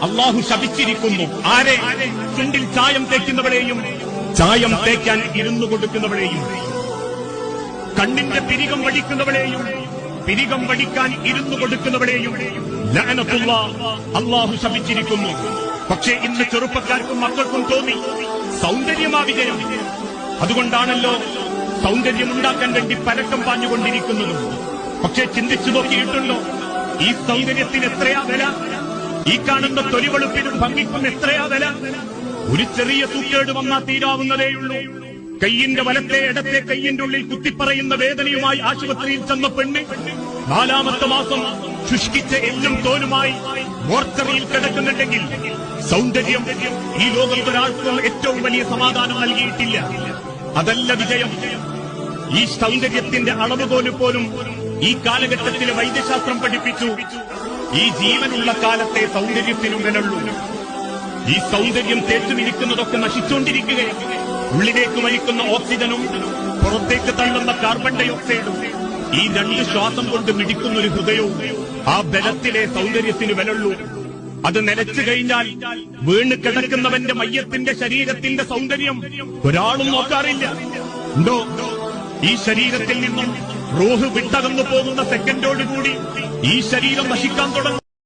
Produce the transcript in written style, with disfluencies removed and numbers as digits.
അള്ളാഹു ശപിച്ചിരിക്കുന്നു. ആരെ? ചുണ്ടിൽ ചായം തേക്കുന്നവളെയും ചായം തേക്കാൻ ഇരുന്നു കൊടുക്കുന്നവളെയും, കണ്ണിന്റെ പിരികം വടിക്കുന്നവളെയും പിരികം വടിക്കാൻ ഇരുന്നു കൊടുക്കുന്നവളെയും ലഅനത്തുല്ലാഹ് അള്ളാഹു ശപിച്ചിരിക്കുന്നു. പക്ഷേ ഇന്ന് ചെറുപ്പക്കാർക്കും മക്കൾക്കും തോന്നി സൗന്ദര്യമാ വിജയം. അതുകൊണ്ടാണല്ലോ സൗന്ദര്യമുണ്ടാക്കാൻ വേണ്ടി പരക്കം പാഞ്ഞുകൊണ്ടിരിക്കുന്നതും. പക്ഷേ ചിന്തിച്ചു നോക്കിയിട്ടുണ്ടോ, ഈ സൗന്ദര്യത്തിന് എത്രയാ വില? ഈ കാണുന്ന തൊലിവെളുപ്പിനും ഭംഗിക്കും എത്രയാ വില? ഒരു ചെറിയ സൂക്കേട് വന്നാൽ തീരാവുന്നതേയുള്ളൂ. കൈയിന്റെ വലത്തെ ഇടത്തെ കൈയിന്റെ ഉള്ളിൽ കുത്തിപ്പറയുന്ന വേദനയുമായി ആശുപത്രിയിൽ ചെന്ന പെണ്ണ് 4-ാമത്തെ മാസം ശുഷ്കിച്ച എല്ലും തോലുമായി മോർച്ചറിയിൽ കിടക്കുന്നുണ്ടെങ്കിൽ സൗന്ദര്യം ഈ ലോകത്തൊരാൾക്കും ഏറ്റവും വലിയ സമാധാനം നൽകിയിട്ടില്ല. അതല്ല വിജയം. ഈ സൗന്ദര്യത്തിന്റെ അളവുകോല് പോലും ഈ കാലഘട്ടത്തിലെ വൈദ്യശാസ്ത്രം പഠിപ്പിച്ചു. ഈ ജീവനുള്ള കാലത്തെ സൗന്ദര്യത്തിനും വിലയുള്ളൂ. ഈ സൗന്ദര്യം തേച്ചുമിരിക്കുന്നതൊക്കെ നശിച്ചുകൊണ്ടിരിക്കുകയാണ്. ഉള്ളിലേക്ക് വലിക്കുന്ന ഓക്സിജനും പുറത്തേക്ക് തള്ളുന്ന കാർബൺ ഡൈ ഓക്സൈഡും, ഈ 2 ശ്വാസം കൊണ്ട് മിടിക്കുന്ന ഒരു ഹൃദയവും, ആ ബലത്തിലെ സൗന്ദര്യത്തിന് വിലയുള്ളൂ. അത് നിലച്ചു കഴിഞ്ഞാൽ വീണ് കിടക്കുന്നവന്റെ മയ്യത്തിന്റെ ശരീരത്തിന്റെ സൗന്ദര്യം ഒരാളും നോക്കാറില്ല. ഉണ്ടോ? ഈ ശരീരത്തിൽ നിന്നും റൂഹ് വിട്ടകന്നു പോകുന്ന സെക്കൻഡോടുകൂടി ഈ ശരീരം നശിക്കാൻ തുടങ്ങും.